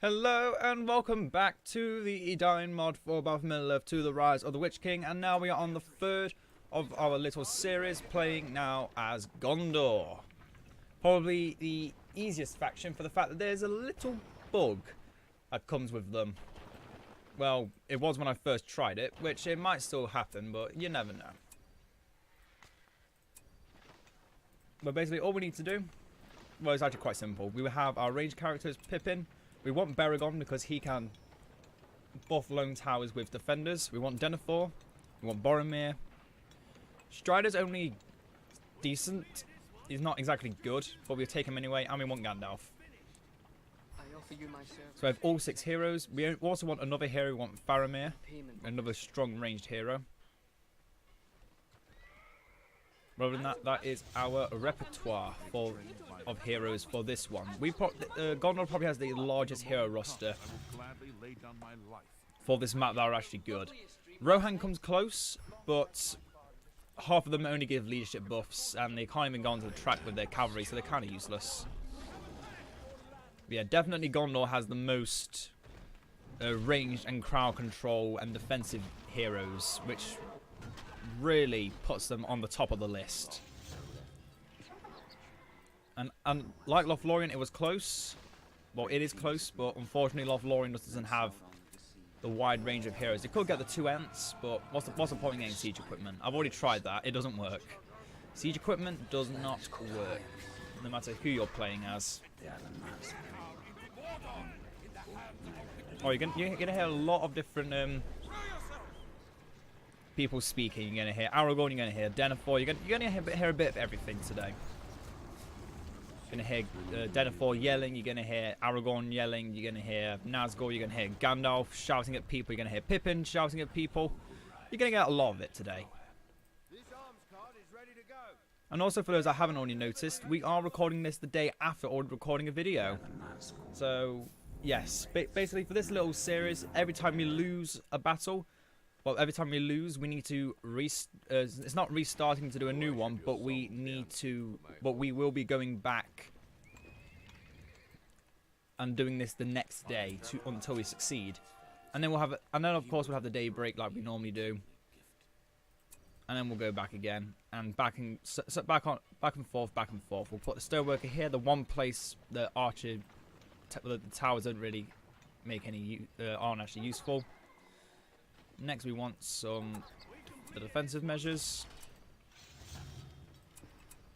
Hello and welcome back to the Edain Mod for Battle for Middle-earth to the Rise of the Witch King, and now we are on the third of our little series, playing now as Gondor. Probably the easiest faction for the fact that there's a little bug that comes with them. Well, it was when I first tried it, which it might still happen, but you never know. But basically all we need to do, well, it's actually quite simple. We will have our ranged characters Pippin. We want Baragon because he can buff lone towers with defenders. We want Denethor. We want Boromir. Strider's only decent. He's not exactly good, but we'll take him anyway. And we want Gandalf. So we have all 6 heroes. We also want another hero. We want Faramir, another strong ranged hero. Rather than that, that is our repertoire of heroes for this one. Gondor probably has the largest hero roster for this map that are actually good. Rohan comes close, but half of them only give leadership buffs, and they can't even go onto the track with their cavalry, so they're kind of useless. But yeah, definitely Gondor has the most ranged and crowd control and defensive heroes, which really puts them on the top of the list. And like Lothlorien, it was close. Well, it is close, but unfortunately Lothlorien doesn't have the wide range of heroes. It could get the 2 Ents, but what's the point in getting siege equipment? I've already tried that. It doesn't work. Siege equipment does not work, no matter who you're playing as. Oh, you're gonna hear a lot of different people speaking. You're gonna hear Aragorn, you're gonna hear Denethor, you're gonna hear a bit of everything today. You're gonna hear Denethor yelling, you're gonna hear Aragorn yelling, you're gonna hear Nazgûl, you're gonna hear Gandalf shouting at people, you're gonna hear Pippin shouting at people. You're gonna get a lot of it today. And also, for those that haven't already noticed, we are recording this the day after already recording a video. So yes, basically for this little series, every time we lose a battle, well, every time we lose, we need to it's not restarting to do a new one, but we will be going back and doing this the next day until we succeed, and then of course we'll have the day break like we normally do, and then we'll go back again and back and forth. We'll put the stoneworker here, the one place the the towers don't really make any aren't actually useful. Next, we want the defensive measures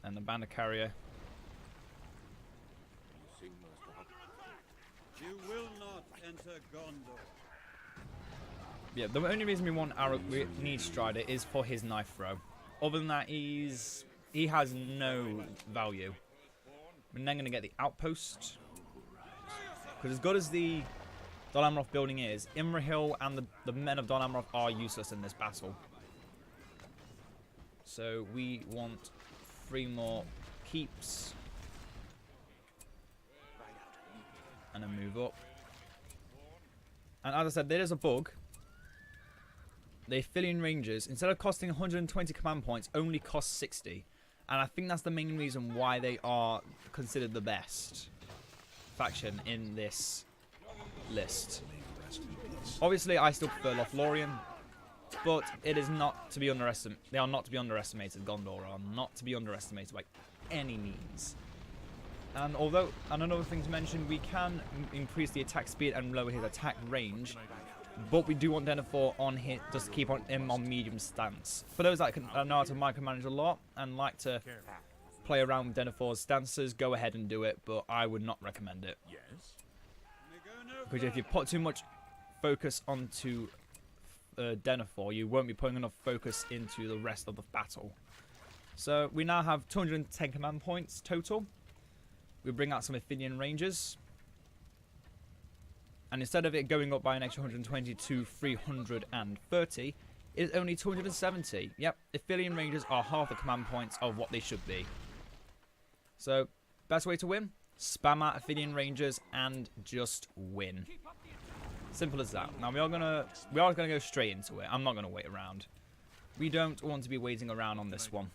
and the banner carrier. You will not enter Gondor. Yeah, the only reason we need Strider is for his knife throw. Other than that, he has no value. We're then going to get the outpost, because as good as the Dol Amroth building is, Imrahil and the men of Dol Amroth are useless in this battle. So we want 3 more keeps. And then move up. And as I said, there is a bug. The Aphelion Rangers, instead of costing 120 command points, only cost 60. And I think that's the main reason why they are considered the best faction in this list. Obviously, I still prefer Lothlorien, but it is not to be underestimated. They are not to be underestimated. Gondor are not to be underestimated by any means. And another thing to mention, we can increase the attack speed and lower his attack range, but we do want Denethor on hit, just to keep him on medium stance. For those that know how to micromanage a lot and like to play around with Denethor's stances, go ahead and do it, but I would not recommend it. Because if you put too much focus onto Denethor, you won't be putting enough focus into the rest of the battle. So we now have 210 command points total. We bring out some Aphelion Rangers. And instead of it going up by an extra 120 to 330, it's only 270. Yep, Aphelion Rangers are half the command points of what they should be. So, best way to win? Spam out Aphelion Rangers and just win. Simple as that. Now we are gonna go straight into it. I'm not gonna wait around. We don't want to be waiting around on this one.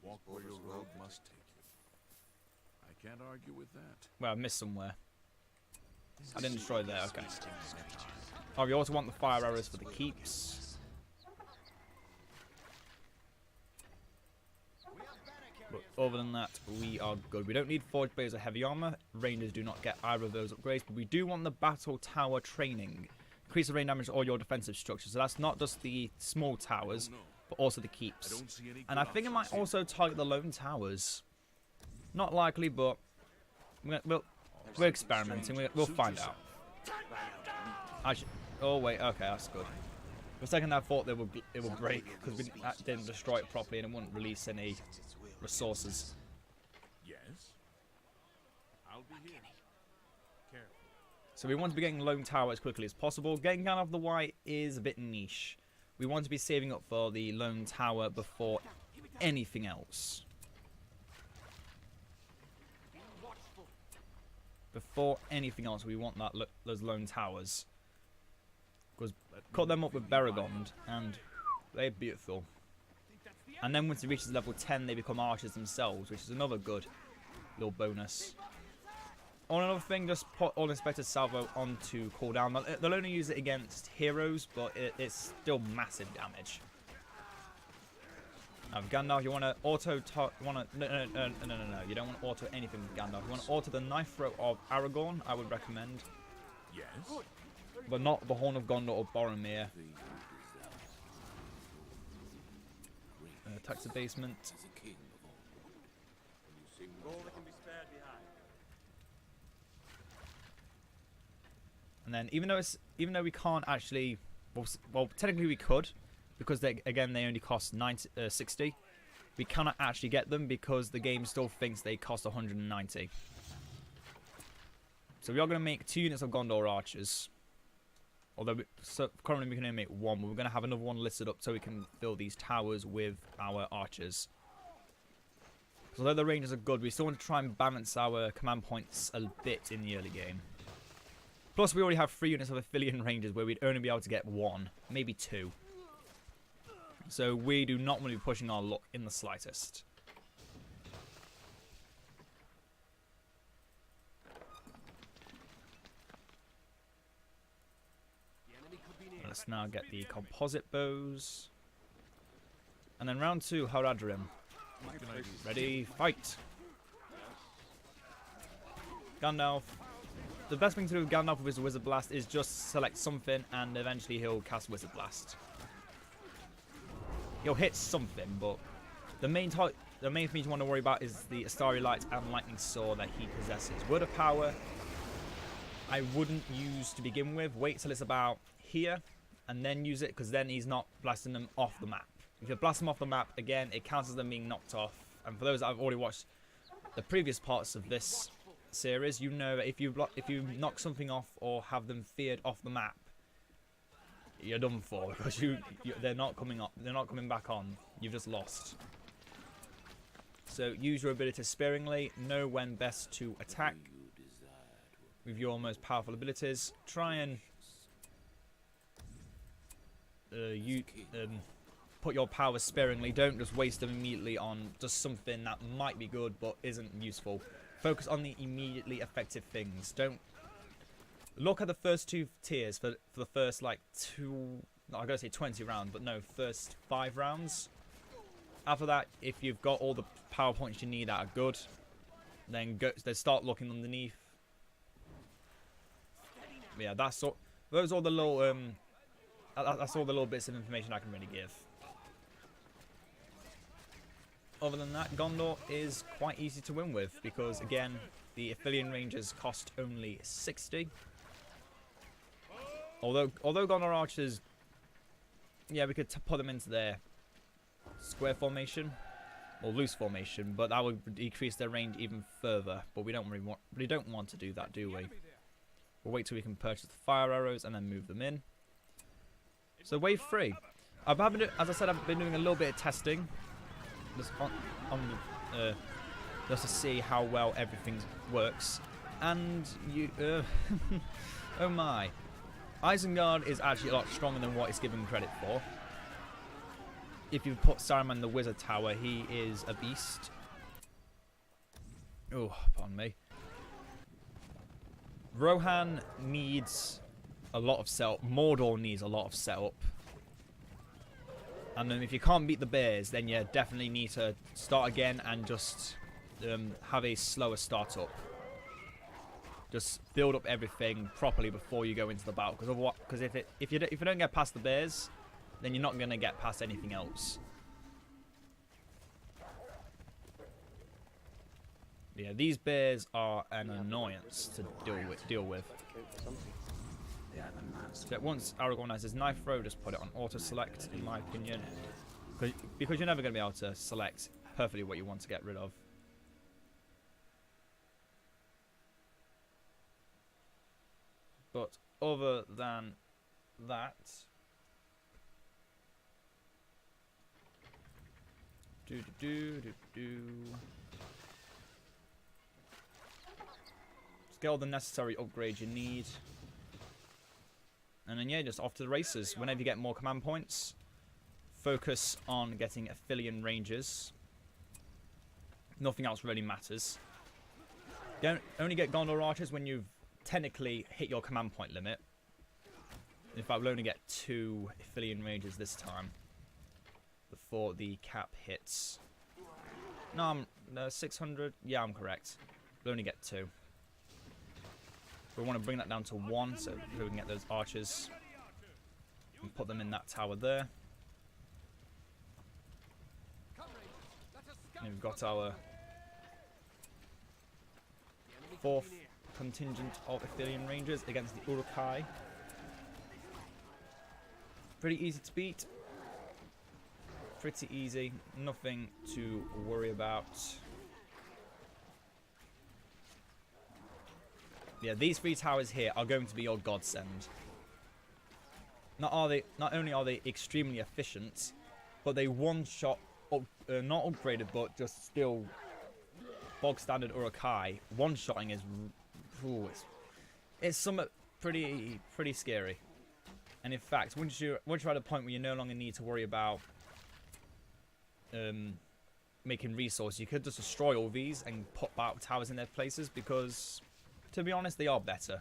Walk where your road must take you. I can't argue with that. Well, I missed somewhere. I didn't destroy there, okay. Oh, we also want the fire arrows for the keeps. But other than that, we are good. We don't need forged blades or heavy armor. Rangers do not get either of those upgrades, but we do want the battle tower training. Increase the rain damage to all your defensive structures. So that's not just the small towers, but also the keeps. And I think it might also target the lone towers. Not likely, but we're experimenting. We'll find out. Oh wait, okay, that's good. For a second, I thought it would break because we didn't destroy it properly and it wouldn't release any resources. Yes. I'll be here. Careful. So we want to be getting lone tower as quickly as possible. Getting down off the white is a bit niche. We want to be saving up for the lone tower before anything else. Before anything else, we want those lone towers. Because cut them up with Baragond, and they're beautiful. And then once it reaches level 10, they become archers themselves, which is another good little bonus. On another thing, just put All Inspector Salvo onto cooldown. They'll only use it against heroes, but it's still massive damage. Now, Gandalf, you want to auto... No, you don't want to auto anything with Gandalf. You want to auto the knife throw of Aragorn, I would recommend. Yes. But not the Horn of Gondor or Boromir. Attack the basement. And then, even though we can't actually, well, technically we could, because they only cost 60. We cannot actually get them because the game still thinks they cost 190. So we are going to make 2 units of Gondor archers. Although currently we can only make 1, but we're going to have another one listed up so we can fill these towers with our archers. So although the rangers are good, we still want to try and balance our command points a bit in the early game. Plus, we already have 3 units of Aphelion rangers where we'd only be able to get 1, maybe 2. So we do not want to be pushing our luck in the slightest. Let's now get the composite bows. And then round 2, Haradrim. Ready, fight! Gandalf. The best thing to do with Gandalf with his Wizard Blast is just select something and eventually he'll cast Wizard Blast. He'll hit something, but the main thing you want to worry about is the Astari Light and Lightning Sword that he possesses. Word of Power, I wouldn't use to begin with. Wait till it's about here and then use it, because then he's not blasting them off the map. If you blast them off the map, again, it counts as them being knocked off. And for those that have already watched the previous parts of this series, you know that if you knock something off or have them feared off the map, you're done for, because they're not coming up, they're not coming back on. You've just lost. So use your ability sparingly. Know when best to attack with your most powerful abilities. Try and put your power sparingly. Don't just waste them immediately on just something that might be good but isn't useful. Focus on the immediately effective things. Don't look at the first 2 tiers for the first like I gotta say 20 rounds, but no, first 5 rounds. After that, if you've got all the power points you need that are good, then start looking underneath. Yeah, those are the little that's all the little bits of information I can really give. Other than that, Gondor is quite easy to win with because, again, the Aphelion Rangers cost only 60. Although Gondor Archers, yeah, we could put them into their square formation or loose formation, but that would decrease their range even further. But we don't want to do that, do we? We'll wait till we can purchase the fire arrows and then move them in. So wave 3. As I said, I've been doing a little bit of testing, just to see how well everything works. And oh my, Isengard is actually a lot stronger than what it's given credit for. If you put Saruman the Wizard Tower, he is a beast. Oh, pardon me. Rohan needs a lot of setup. Mordor needs a lot of setup. And if you can't beat the bears, then you definitely need to start again and just have a slower startup. Just build up everything properly before you go into the battle. Because if you don't get past the bears, then you're not going to get past anything else. Yeah, these bears are an annoyance to deal with. So once Aragorn has his knife throw, just put it on auto select, in my opinion, because you're never going to be able to select perfectly what you want to get rid of. But other than that, just get all the necessary upgrades you need. And then yeah, just off to the races. Whenever you get more command points, focus on getting Aphelion Rangers. Nothing else really matters. Don't only get Gondor Archers when you've technically hit your command point limit. In fact, we'll only get 2 Aphelion Rangers this time before the cap hits. No, I'm 600. Yeah, I'm correct. We'll only get 2. We want to bring that down to 1 so we can get those archers and put them in that tower there. And we've got our 4th contingent of Aphelion Rangers against the Uruk-hai. Pretty easy to beat. Pretty easy. Nothing to worry about. Yeah, these 3 towers here are going to be your godsend. Not only are they extremely efficient, but they one-shot, not upgraded, but just still bog standard Uruk-hai. One-shotting is, ooh, it's somewhat pretty scary. And in fact, once you're at a point where you no longer need to worry about making resources, you could just destroy all these and put battle towers in their places because, to be honest, they are better.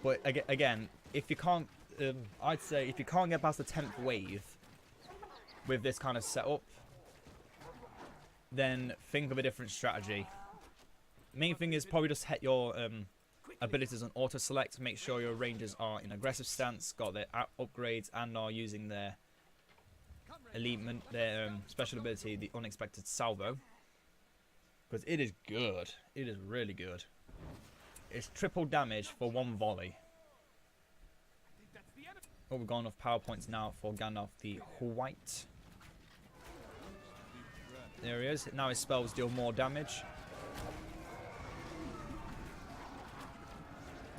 But again, if you can't, I'd say if you can't get past the 10th wave with this kind of setup, then think of a different strategy. Main thing is probably just hit your abilities on auto select. Make sure your rangers are in aggressive stance, got their upgrades, and are using their their special ability, the unexpected salvo. Because it is good. It is really good. It's triple damage for 1 volley. Oh, we've got enough power points now for Gandalf the White. There he is. Now his spells deal more damage.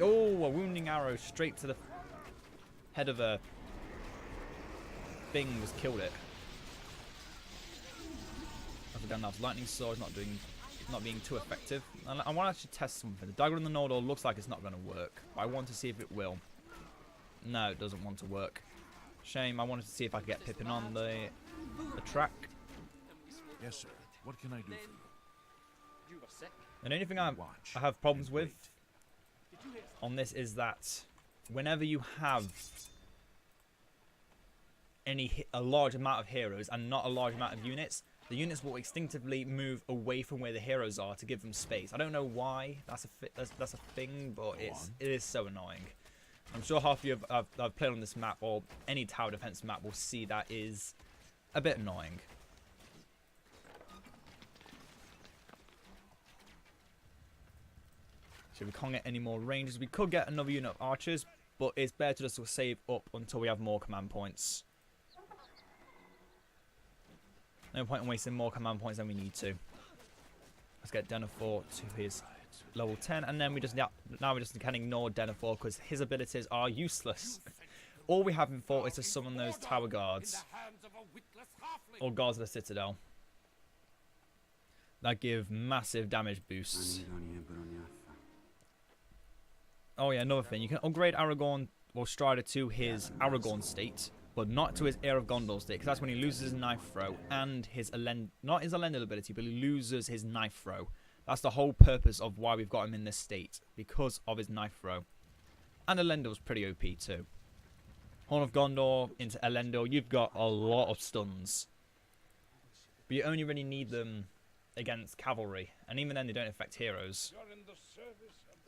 Oh, a wounding arrow straight to the head of a thing has killed it. Gandalf's lightning sword not being too effective. I want to actually test something. The dagger in the Nordor looks like it's not going to work. But I want to see if it will. No, it doesn't want to work. Shame. I wanted to see if I could get Pippin on the track. Yes, sir. What can I do for you? And the only thing I have problems with on this is that whenever you have a large amount of heroes and not a large amount of units, the units will instinctively move away from where the heroes are to give them space. I don't know why that's a thing, but it is so annoying. I'm sure half of you have played on this map or any tower defense map will see that is a bit annoying. So we can't get any more rangers. We could get another unit of archers, but it's better to just save up until we have more command points. No point in wasting more command points than we need to. Let's get Denethor to his level 10, and then we just now we just can ignore Denethor because his abilities are useless. All we have him for is to summon those tower guards or guards of the citadel that give massive damage boosts. Oh yeah, another thing, you can upgrade Aragorn or Strider to his Aragorn state, but not to his Heir of Gondor state, because that's when he loses his knife throw and his not his Elendil ability, but he loses his knife throw. That's the whole purpose of why we've got him in this state, because of his knife throw. And Elendil's pretty OP too. Horn of Gondor into Elendil, you've got a lot of stuns. But you only really need them against cavalry, and even then they don't affect heroes.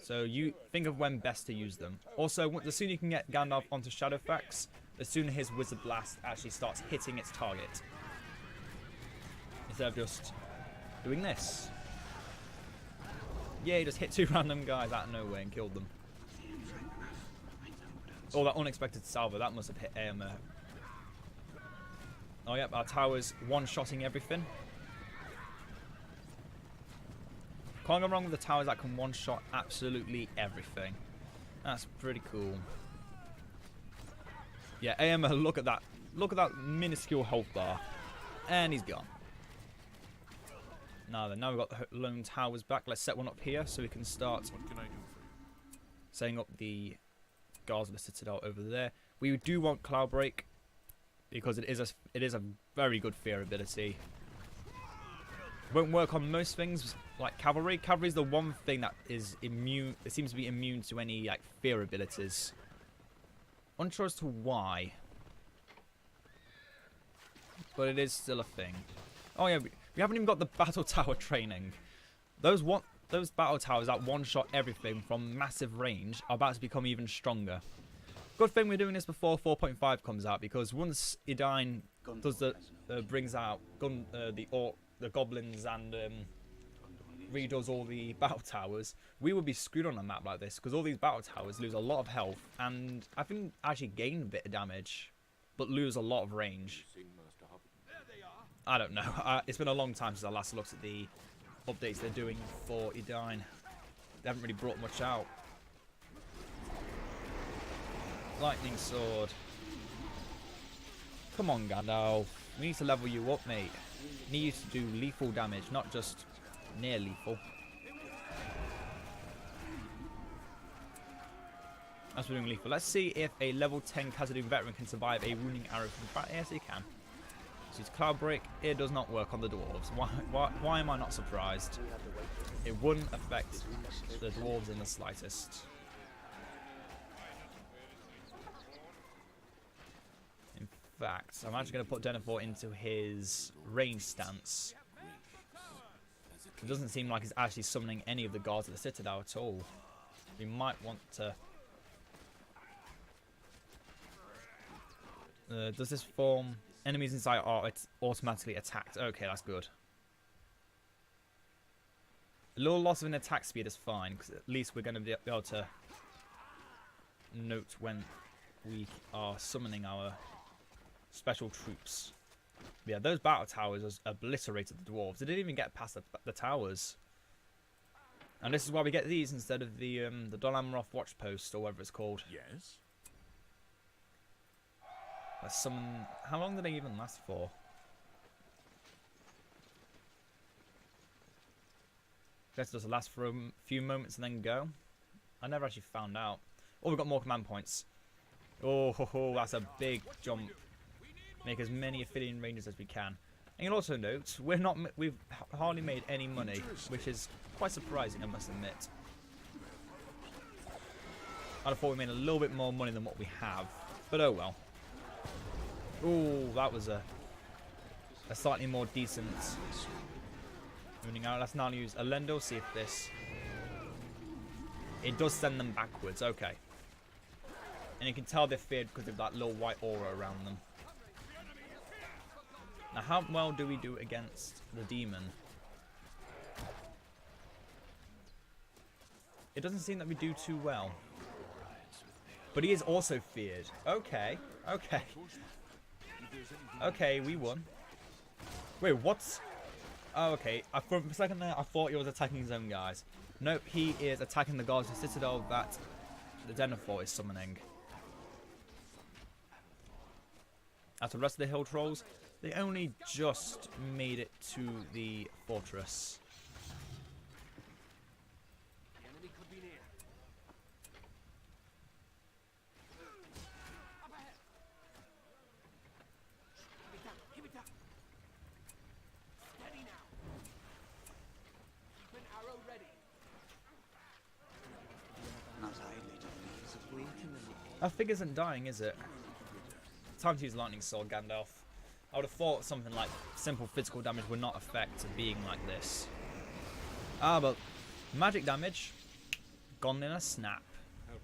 So you think of when best to use them. Also, the sooner you can get Gandalf onto Shadowfax, the sooner his Wizard Blast actually starts hitting its target. Instead of just doing this. Yeah, he just hit 2 random guys out of nowhere and killed them. Oh, that unexpected salvo, that must have hit Angmar. Oh yep, our tower's one-shotting everything. Can't go wrong with the towers that can one-shot absolutely everything. That's pretty cool. Yeah, Angmar, look at that. Look at that minuscule health bar. And he's gone. Now then, now we've got the lone towers back. Let's set one up here so we can start What can I do for you? setting up the guards of the citadel over there. We do want Cloud Break because it is a very good fear ability. Won't work on most things like cavalry. Cavalry is the one thing that is immune. It seems to be immune to any like fear abilities. Unsure as to why, but it is still a thing. Oh yeah, we haven't even got the battle tower training. Those battle towers that one-shot everything from massive range are about to become even stronger. Good thing we're doing this before 4.5 comes out, because once Edain does brings out the goblins and redoes all the battle towers, we would be screwed on a map like this, because all these battle towers lose a lot of health and I think actually gain a bit of damage, but lose a lot of range. I don't know. It's been a long time since I last looked at the updates they're doing for Edain. They haven't really brought much out. Lightning sword. Come on, Gandalf. We need to level you up, mate. Need you to do lethal damage, not just near lethal. That's what we're doing lethal. Let's see if a level 10 Khazad-dûm veteran can survive a wounding arrow from the back. Yes, he can. So it's Cloud Break. It does not work on the dwarves. Why am I not surprised? It wouldn't affect the dwarves in the slightest. In fact, I'm actually going to put Denethor into his range stance. It doesn't seem like he's actually summoning any of the guards of the Citadel at all. We might want to... does this form... Enemies inside are automatically attacked. Okay, that's good. A little loss of an attack speed is fine, because at least we're going to be able to note when we are summoning our special troops. But yeah, those battle towers has obliterated the dwarves. They didn't even get past the towers. And this is why we get these instead of the Dol Amroth watch post, or whatever it's called. Yes? Let's summon... How long did they even last for? Guess it does last for a few moments and then go. I never actually found out. Oh, we've got more command points. Oh, that's a big jump. Make as many affiliate ranges as we can. And you'll also note we've hardly made any money, which is quite surprising, I must admit. I'd have thought we made a little bit more money than what we have, but oh well. Oh, that was a slightly more decent moving out. Let's now use Elendil, see if this... It does send them backwards, okay. And you can tell they're feared because of that little white aura around them. Now, how well do we do against the demon? It doesn't seem that we do too well. But he is also feared. Okay, okay. Okay, we won. Wait, what's... Oh, okay. For a second there, I thought he was attacking his own guys. Nope, he is attacking the guards of the Citadel that the Denethor is summoning. As for the rest of the hill trolls, they only just made it to the fortress. That fig isn't dying, is it? Time to use Lightning Sword, Gandalf. I would have thought something like simple physical damage would not affect a being like this. Ah, but magic damage, gone in a snap.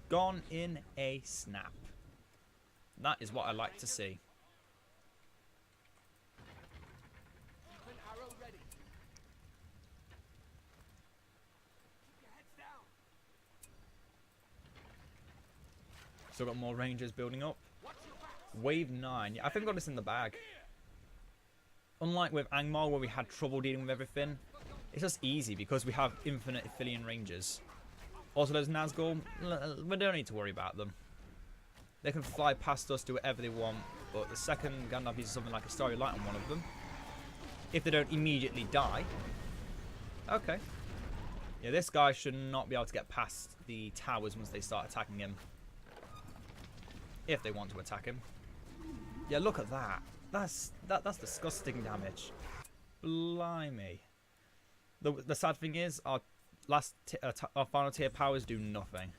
Gone in a snap. That is what I like to see. Still got more rangers building up. Wave 9. Yeah, I think we got this in the bag. Unlike with Angmar where we had trouble dealing with everything, it's just easy because we have infinite Ithilien rangers. Also those Nazgul, we don't need to worry about them. They can fly past us, do whatever they want, but the second Gandalf uses something like a Starry Light on one of them, if they don't immediately die, okay. Yeah, this guy should not be able to get past the towers once they start attacking him. If they want to attack him. Yeah, look at that. That's disgusting damage. Blimey. The sad thing is, our final tier powers do nothing.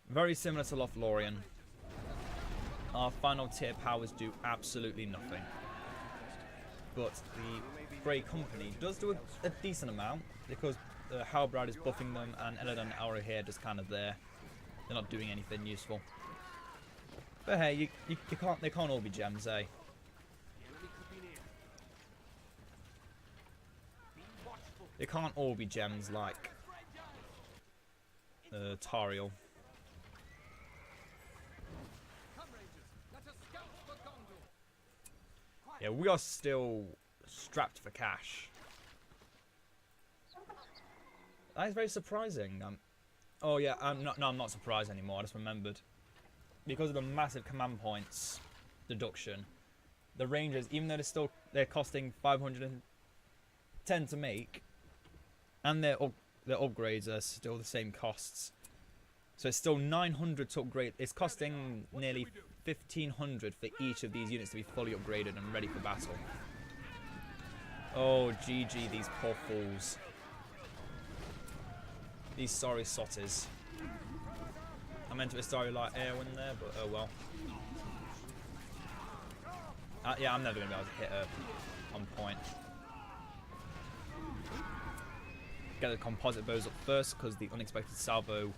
Very similar to Lothlorien. Our final tier powers do absolutely nothing. But the Grey Company does do a decent amount because Halbrand is buffing them and Edain and Aura here just kind of there. They're not doing anything useful. But hey, they can't all be gems, eh? They can't all be gems like Tariel. Yeah, we are still strapped for cash. That is very surprising. Oh yeah, I'm not surprised anymore. I just remembered. Because of the massive command points deduction, the Rangers, even though they're costing 510 to make, and their upgrades are still the same costs. So it's still 900 to upgrade. It's costing nearly 1,500 for each of these units to be fully upgraded and ready for battle. Oh, GG, these poor fools. These sorry sotties. I meant to a Starry Light Airwind there, but oh well. Yeah, I'm never going to be able to hit her on point. Get the composite bows up first because the unexpected salvo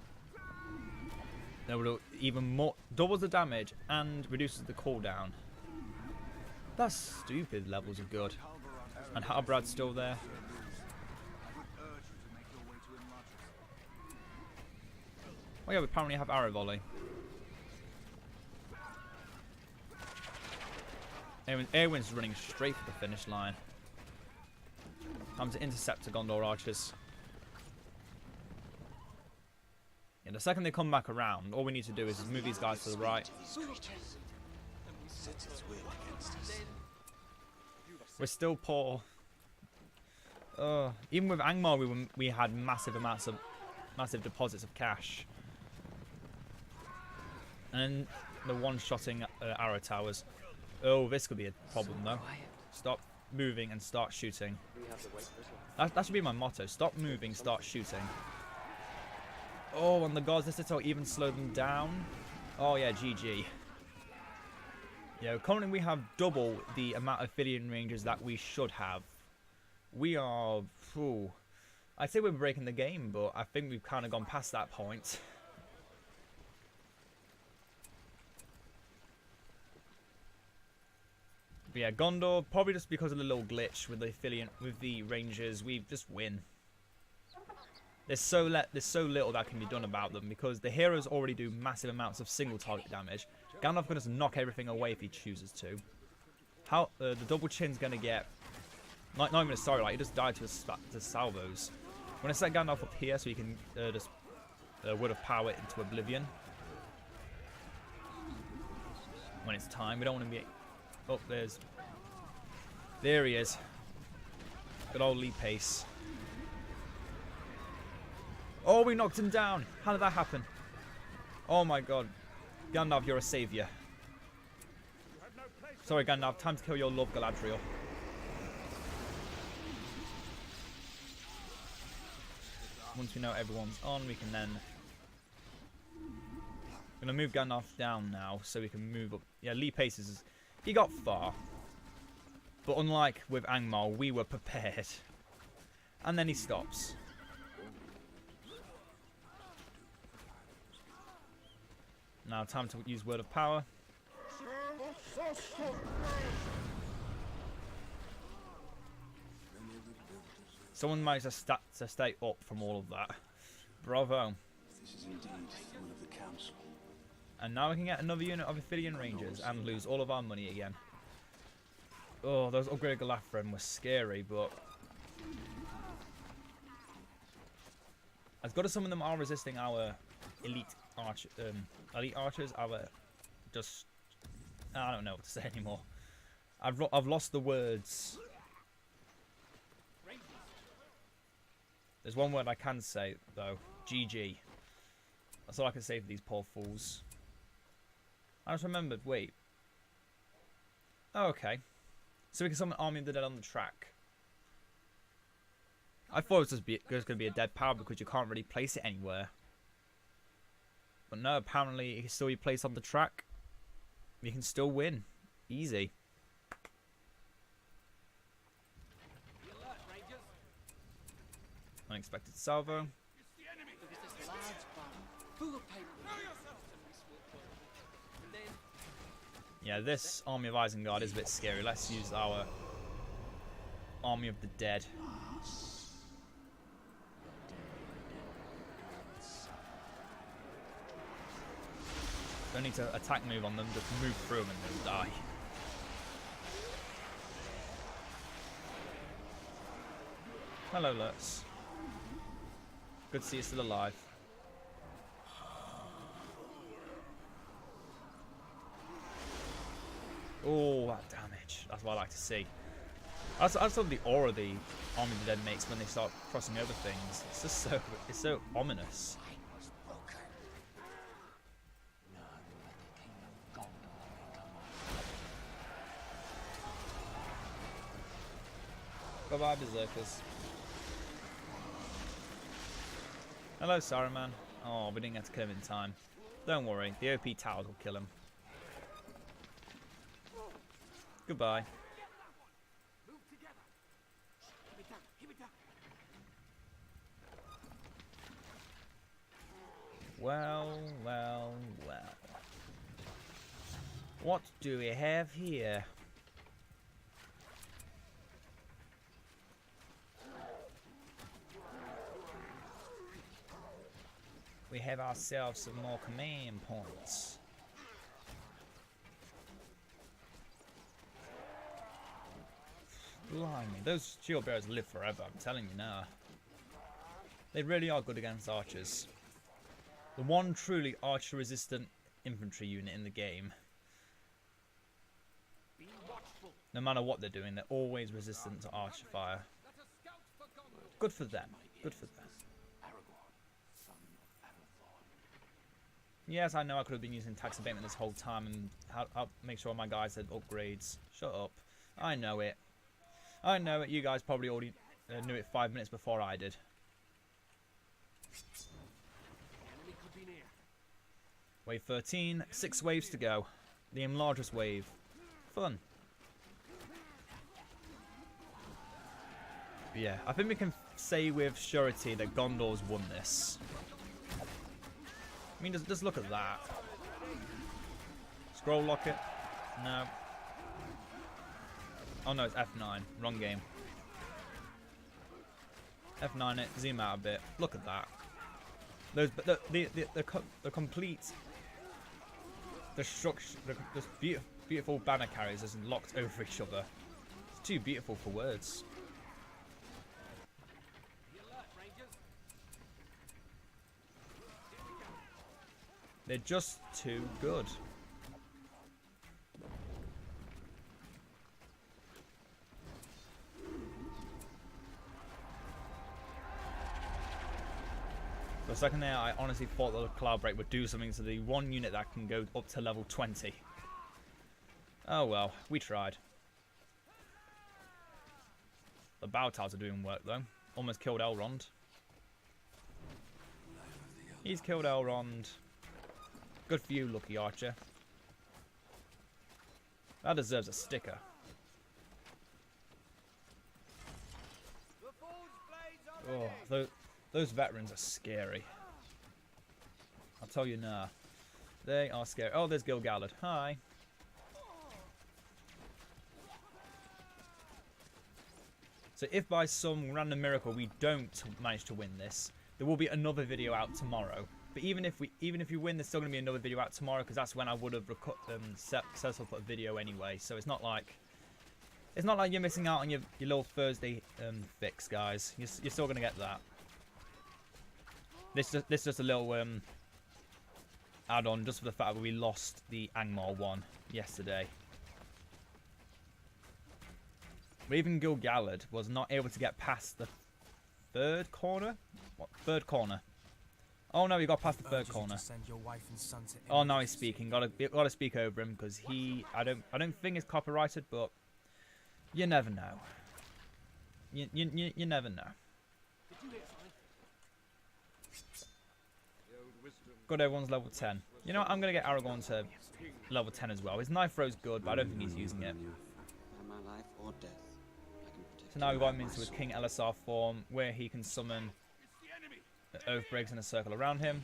that would even more doubles the damage and reduces the cooldown. That's stupid levels of good. And Halbrad's still there. Oh yeah, we apparently have arrow volley. Airwind's running straight for the finish line. Time to intercept the Gondor archers. Yeah, the second they come back around, all we need to do is move these guys to the right. We're still poor. Even with Angmar, we had massive deposits of cash. And the one-shotting arrow towers. Oh, this could be a problem though. Stop moving and start shooting. That should be my motto. Stop moving, start shooting. Oh, and the gods, this will even slow them down. Oh yeah, GG. Yeah, currently we have double the amount of Ithilien Rangers that we should have. We are... Phew, I'd say we're breaking the game, but I think we've kind of gone past that point. But yeah, Gondor, probably just because of the little glitch with the with the Rangers, we just win. There's so little that can be done about them because the heroes already do massive amounts of single target damage. Gandalf can just knock everything away if he chooses to. How the double chin's gonna get not even a Starry Light, he just died to salvos. I'm gonna set Gandalf up here so he can just Word of Power into oblivion when it's time. We don't want to be... Oh, there he is. Good old Lee Pace. Oh, we knocked him down. How did that happen? Oh my god. Gandalf, you're a savior. Sorry, Gandalf. Time to kill your love, Galadriel. Once we know everyone's on, we can then Gonna move Gandalf down now so we can move up. Yeah, Lee Paces, he got far. But unlike with Angmar, we were prepared. And then he stops. Now time to use Word of Power. Someone managed to stay up from all of that. Bravo. This is indeed one of the council. And now we can get another unit of Athenian Rangers and lose all of our money again. Oh, those upgraded Galafren were scary, but as good as some of them are resisting our elite archers, just I don't know what to say anymore. I've lost the words. There's one word I can say though. GG. That's all I can say for these poor fools. I just remembered. Wait. Oh, okay. So we can summon Army of the Dead on the track. I thought it was just going to be a dead power because you can't really place it anywhere. But no, apparently it can still be placed on the track. You can still win. Easy. Unexpected salvo. Yeah, this Army of Isengard is a bit scary. Let's use our Army of the Dead. Don't need to attack move on them, just move through them and they'll die. Hello, Lutz. Good to see you still alive. Oh, that damage. That's what I like to see. I love the aura the Army of the Dead makes when they start crossing over things. It's just so ominous. Bye-bye, Berserkers. Hello, Saruman. Oh, we didn't get to kill him in time. Don't worry, the OP towers will kill him. Goodbye. Well, well, well. What do we have here? We have ourselves some more command points. Blimey, those shield bearers live forever, I'm telling you now. They really are good against archers. The one truly archer-resistant infantry unit in the game. No matter what they're doing, they're always resistant to archer fire. Good for them. Good for them. Yes, I know I could have been using tax abatement this whole time and I'll make sure my guys had upgrades. Shut up. I know it. I know it. You guys probably already knew it 5 minutes before I did. Wave 13. 6 waves to go. The largest wave. Fun. But yeah, I think we can say with surety that Gondor's won this. I mean, just look at that. Scroll lock it. No. Oh no, it's F9. Wrong game. F9 it. Zoom out a bit. Look at that. Those, the complete destruction. This beautiful banner carriers is locked over each other. It's too beautiful for words. They're just too good. For a second there, I honestly thought that the Cloud Break would do something to the one unit that can go up to level 20. Oh well, we tried. The Bow Towers are doing work though. Almost killed Elrond. He's killed Elrond. Good for you, Lucky Archer. That deserves a sticker. Oh, those veterans are scary. I'll tell you now. They are scary. Oh, there's Gil-galad. Hi. So if by some random miracle we don't manage to win this, there will be another video out tomorrow. But even if we win, there's still going to be another video out tomorrow, because that's when I would have set up a video anyway. So it's not like you're missing out on your little Thursday fix, guys. You're still going to get that. This is just a little add-on, just for the fact that we lost the Angmar one yesterday. But even Gil-galad was not able to get past the third corner. What? Third corner. Oh no, he got past the third corner. Oh, now he's speaking. Gotta speak over him, because I don't think it's copyrighted, but you never know. You never know. Good, everyone's level 10. You know what? I'm gonna get Aragorn to level 10 as well. His knife throw's good, but I don't think he's using it. So now we got him into his King LSR form, where he can summon the Oathbreakers in a circle around him.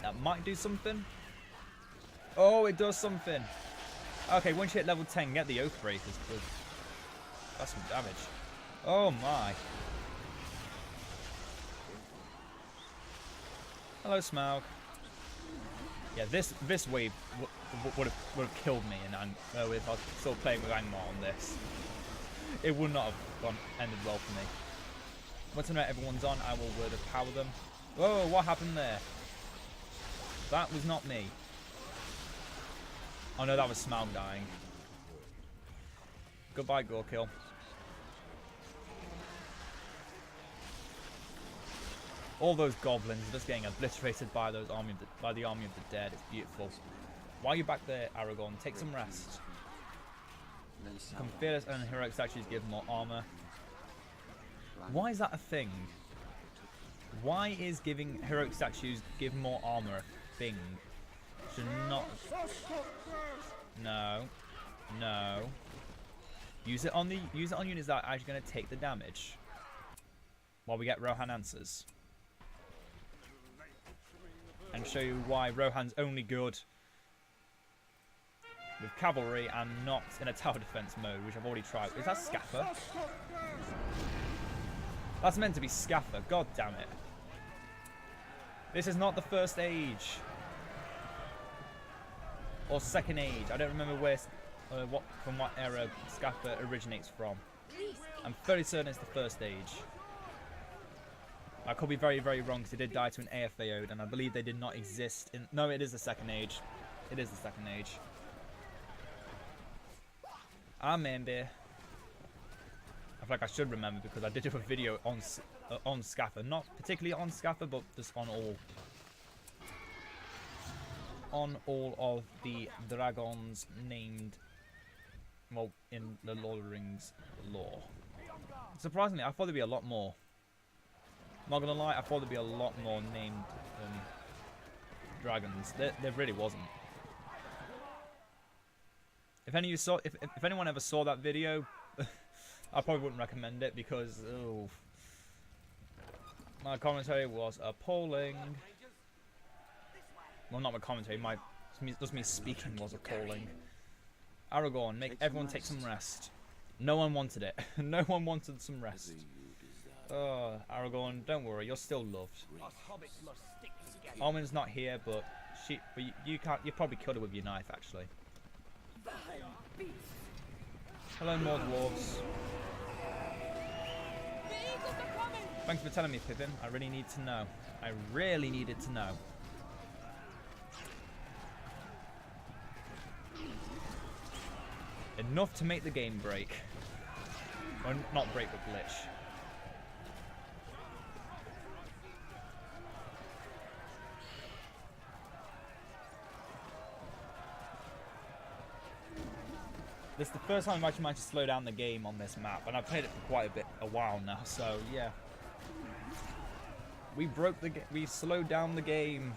That might do something. Oh, it does something. Okay, once you hit level 10, get the Oathbreakers. Good. That's some damage. Oh my. Hello, Smaug. Yeah, this wave would have killed me, and if I was still playing with Angmar on this, it would not have ended well for me. Once I know everyone's on, I will word of power them. Whoa, what happened there? That was not me. Oh no, that was Smaug dying. Goodbye, Gorkill. All those goblins are just getting obliterated by the army of the dead. It's beautiful. While you're back there, Aragorn, take some rest. Become fearless, and heroic statues give more armor. Why is that a thing? Why is giving heroic statues give more armor a thing? Should not. No. No. Use it on units that are actually going to take the damage. While we get Rohan answers. And show you why Rohan's only good with cavalry and not in a tower defense mode, which I've already tried. Is that Scaffer? That's meant to be Scaffer. God damn it. This is not the first age. Or second age. I don't remember where, from what era Scaffer originates from. I'm fairly certain it's the first age. I could be very, very wrong, because he did die to an AFA ode, and I believe they did not exist in... No, it is the second age. It is the second age. I remember. I feel like I should remember, because I did do a video on Scaffer. Not particularly on Scaffer, but just on all of the dragons named, well, in the Lord of the Rings lore. Surprisingly, I thought there'd be a lot more. I'm not gonna lie, I thought there'd be a lot more named dragons. There really wasn't. If anyone ever saw that video, I probably wouldn't recommend it, because my commentary was appalling. Well, not my commentary, just me speaking was appalling. Aragorn, make everyone take some rest. No one wanted it. No one wanted some rest. Oh, Aragorn, don't worry, you're still loved. Armin's not here, but you probably killed her with your knife, actually. Hello, more dwarves. Thanks for telling me, Pippin. I really need to know. I really needed to know. Enough to make the game break. Or not break, but glitch. This is the first time I've actually managed to slow down the game on this map, and I've played it for quite a while now, so yeah. We slowed down the game.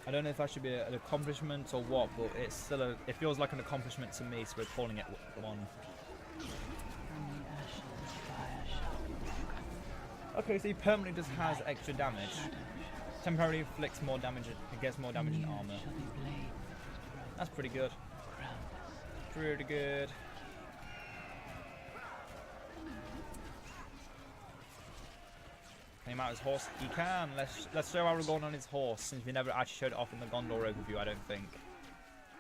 I don't know if that should be an accomplishment or what, but it's still it feels like an accomplishment to me, so we're calling it one. Okay, so he permanently just has extra damage. Temporarily inflicts more damage, it gets more damage in armor. That's pretty good. Pretty good. Can he mount his horse? He can. Let's show Aragorn on his horse, since we never actually showed it off in the Gondor overview, I don't think.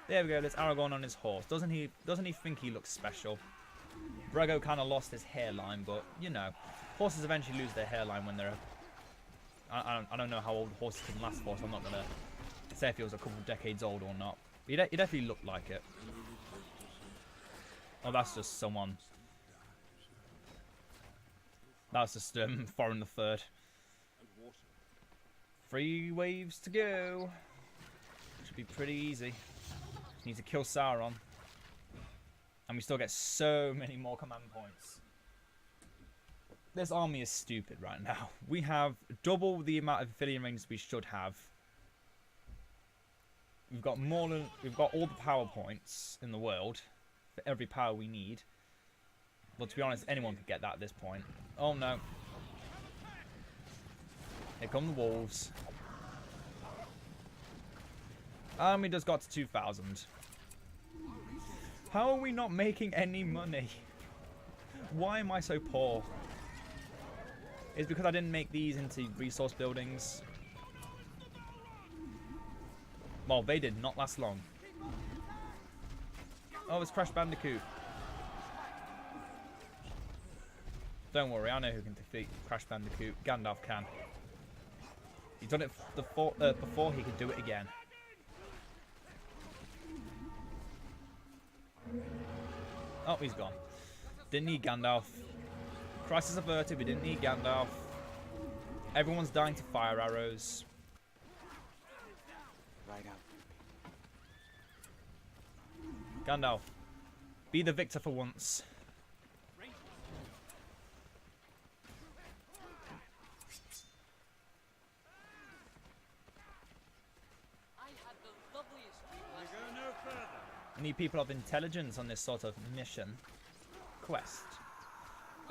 There we go, there's Aragorn on his horse. Doesn't he think he looks special? Brego kind of lost his hairline, but you know, horses eventually lose their hairline when they're I don't know how old horses can last for, so I'm not gonna say if he was a couple of decades old or not. He definitely looked like it. Oh, that's just someone. That's just Thorin the Third. 3 waves to go. Should be pretty easy. Just need to kill Sauron. And we still get so many more command points. This army is stupid right now. We have double the amount of affiliate ranges we should have. We've got all the power points in the world for every power we need. But to be honest, anyone could get that at this point. Oh no. Here come the wolves. And we just got to 2,000. How are we not making any money? Why am I so poor? It's because I didn't make these into resource buildings. Well, they did not last long. Oh, it's Crash Bandicoot. Don't worry, I know who can defeat Crash Bandicoot. Gandalf can. He's done it before he could do it again. Oh, he's gone. Didn't need Gandalf. Crisis averted, we didn't need Gandalf. Everyone's dying to fire arrows. Right out. Gandalf, be the victor for once. We need people of intelligence on this sort of mission. Quest.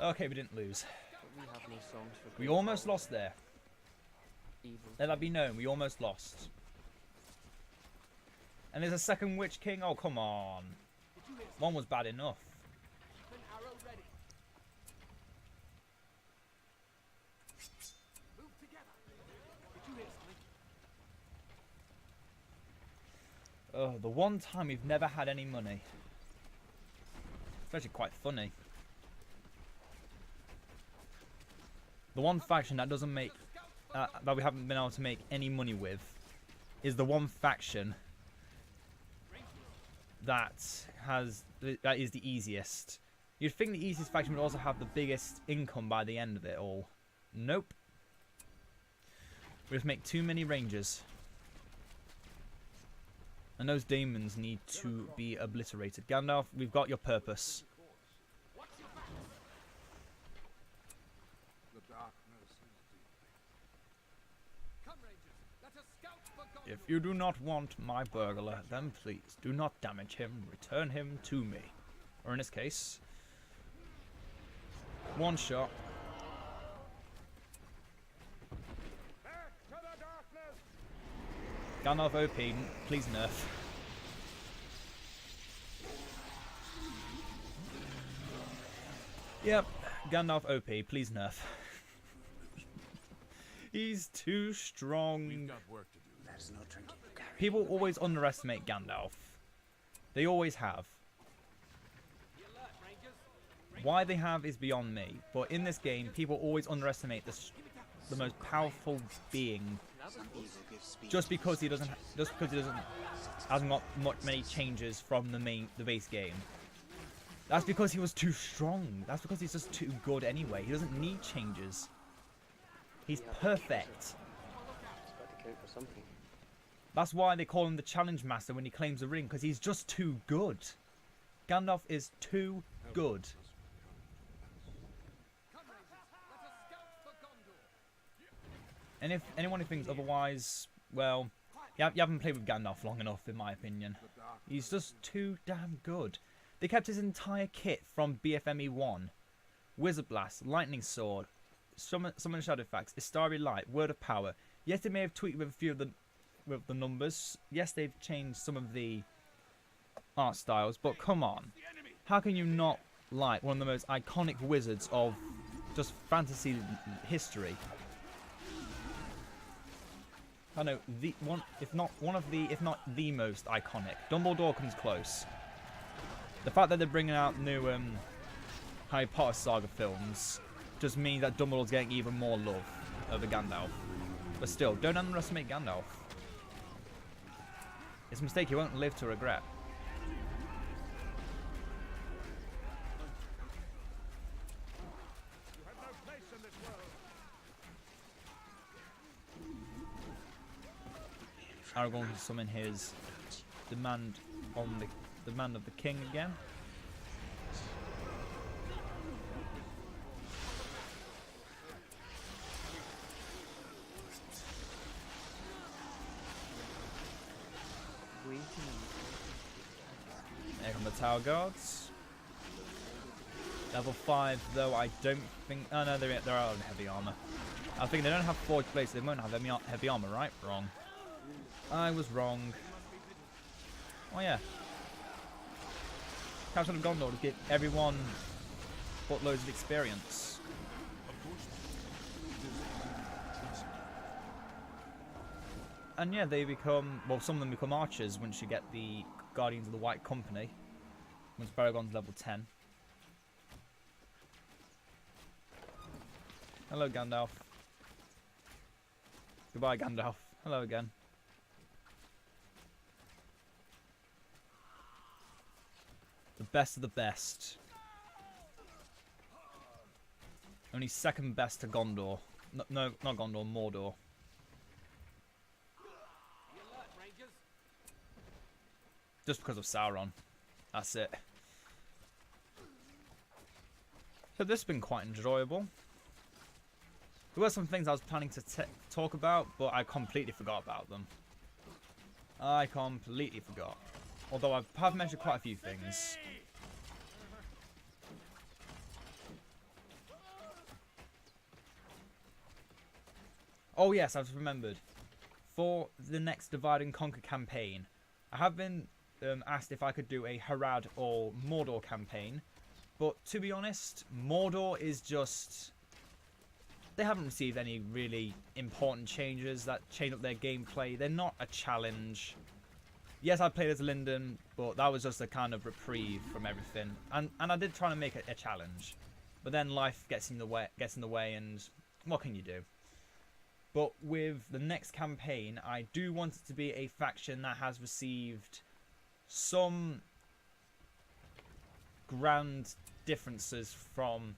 Okay, we didn't lose. We almost lost there. Let that be known, we almost lost. And there's a second Witch King? Oh, come on. One was bad enough. Oh, the one time we've never had any money. It's actually quite funny. The one faction that doesn't make, that we haven't been able to make any money with, is the one faction that is the easiest. You'd think the easiest faction would also have the biggest income by the end of it all. Nope. We just make too many rangers. And those demons need to be obliterated. Gandalf, we've got your purpose. If you do not want my burglar, then please do not damage him. Return him to me. Or in this case, one shot. Gandalf OP, please nerf. Yep, Gandalf OP, please nerf. He's too strong. We've got work to do. There's no drinking. People always underestimate Gandalf. They always have. Why they have is beyond me. But in this game, people always underestimate the most powerful being. Just because he hasn't got many changes from the base game. That's because he was too strong. That's because he's just too good anyway. He doesn't need changes. He's perfect. That's why they call him the Challenge Master when he claims the ring, because he's just too good. Gandalf is too good. And if anyone who thinks otherwise, well, You haven't played with Gandalf long enough, in my opinion. He's just too damn good. They kept his entire kit from BFME 1. Wizard Blast, Lightning Sword, Summon Shadowfax, Istari Light, Word of Power. Yes, they may have tweaked with a few of the numbers. Yes, they've changed some of the art styles, but come on. How can you not like one of the most iconic wizards of just fantasy history? I know, if not the most iconic. Dumbledore comes close. The fact that they're bringing out new Harry Potter saga films just means that Dumbledore's getting even more love over Gandalf. But still, don't underestimate Gandalf. It's a mistake you won't live to regret. Aragorn can summon his demand on the demand of the king again. There come the Tower Guards. Level 5, though I don't think. Oh no, they're out in heavy armor. I think they don't have forged blades, so they won't have heavy armor, right? Wrong. I was wrong. Oh yeah. Castle of Gondor to give everyone buttloads of experience. And yeah, they become, well, some of them become archers once you get the Guardians of the White Company. Once Baragon's level 10. Hello, Gandalf. Goodbye, Gandalf. Hello again. The best of the best. Only second best to Gondor. No, not Gondor, Mordor. Just because of Sauron. That's it. So this has been quite enjoyable. There were some things I was planning to talk about, but I completely forgot about them. I completely forgot. Although I have mentioned quite a few things. Oh yes, I've remembered. For the next Divide and Conquer campaign, I have been asked if I could do a Harad or Mordor campaign. But to be honest, Mordor is just... They haven't received any really important changes that change up their gameplay. They're not a challenge. Yes, I played as Linden, but that was just a kind of reprieve from everything. And I did try to make it a challenge, but then life gets in the way, and what can you do? But with the next campaign, I do want it to be a faction that has received some grand differences from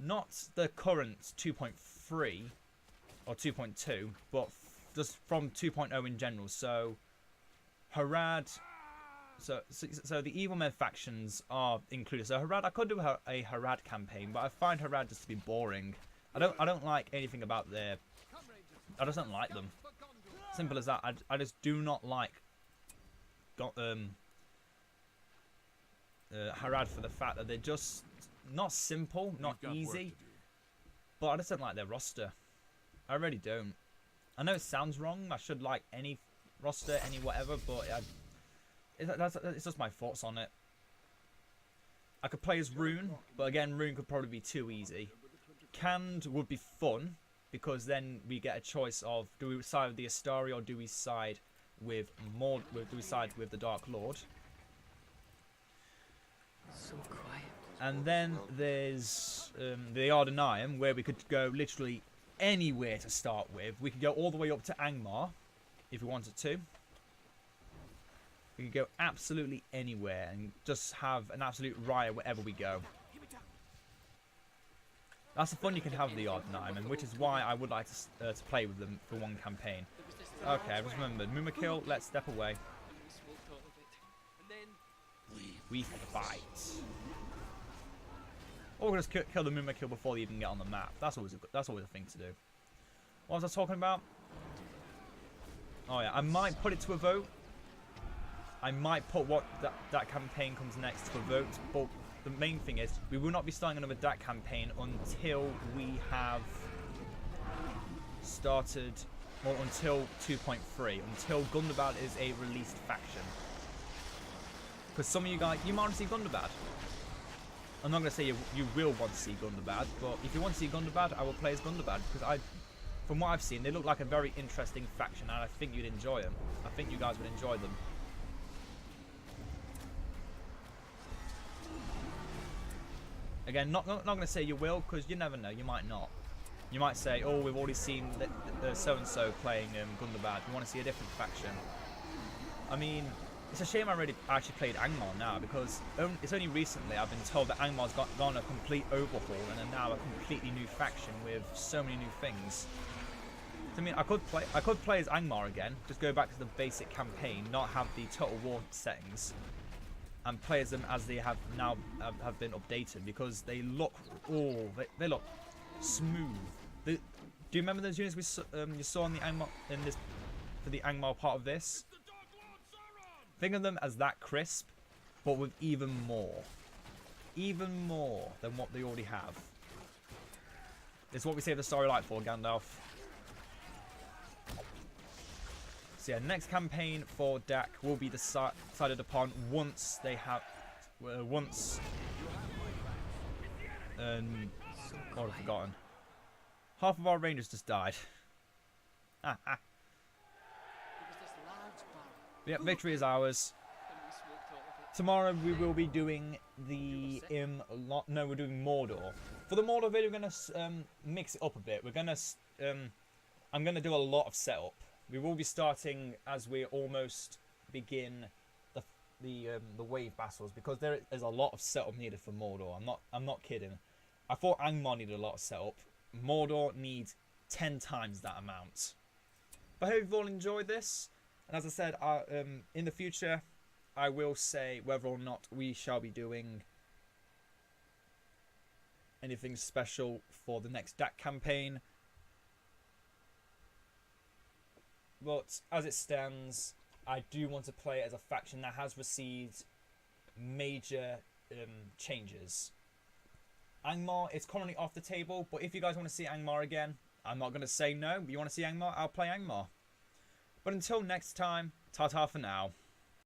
not the current 2.3 or 2.2, but just from 2.0 in general. So Harad, so the evil men factions are included. So Harad, I could do a Harad campaign, but I find Harad just to be boring. I don't like anything about their. I just don't like them. Simple as that. I just do not like Harad for the fact that they're just not simple, not easy. But I just don't like their roster. I really don't. I know it sounds wrong. I should like any roster, any whatever, but it's just my thoughts on it. I could play as Rune, but again, Rune could probably be too easy. Canned would be fun, because then we get a choice of, do we side with the Astari or do we side with the Dark Lord? So quiet. And then there's the Ardenarium, where we could go literally anywhere to start with. We could go all the way up to Angmar, if we wanted to. We could go absolutely anywhere and just have an absolute riot wherever we go. That's the fun you can have with the Ardenarium, and which is why I would like to play with them for one campaign. Okay, I just remembered. Mumakil, let's step away. We fight. Or we'll just kill the Mumakil before they even get on the map. That's always a thing to do. What was I talking about? Oh yeah, I might put it to a vote. I might put what that campaign comes next to a vote, but the main thing is we will not be starting another DAC campaign until we have started, or until 2.3, until Gundabad is a released faction. Because some of you guys, you might want to see Gundabad. I'm not going to say you will want to see Gundabad, but if you want to see Gundabad, I will play as Gundabad, because from what I've seen, they look like a very interesting faction, and I think you'd enjoy them. I think you guys would enjoy them. Again, not going to say you will, because you never know, you might not. You might say, oh, we've already seen the so-and-so playing Gundabad, we want to see a different faction. I mean, it's a shame I actually played Angmar now, because it's only recently I've been told that Angmar's gone a complete overhaul and are now a completely new faction with so many new things. So, I mean, I could play as Angmar again, just go back to the basic campaign, not have the Total War settings, and play as them as they have now have been updated, because they look, they look smooth. Do you remember those units you saw on the Angmar for the Angmar part of this? Think of them as that crisp, but with even more than what they already have. It's what we save the Starry Light for, Gandalf. So yeah, next campaign for DAC will be decided upon once they have, what I've forgotten. Half of our rangers just died. Yep, victory is ours. Tomorrow we will be doing the we're doing Mordor. For the Mordor video, we're gonna mix it up a bit. We're gonna I'm gonna do a lot of setup. We will be starting as we almost begin the wave battles, because there is a lot of setup needed for Mordor. I'm not kidding. I thought Angmar needed a lot of setup. Mordor needs 10 times that amount. But I hope you've all enjoyed this. And as I said, in the future, I will say whether or not we shall be doing anything special for the next DAC campaign. But as it stands, I do want to play as a faction that has received major changes. Angmar is currently off the table, but if you guys want to see Angmar again, I'm not going to say no. But you want to see Angmar, I'll play Angmar. But until next time, ta-ta for now.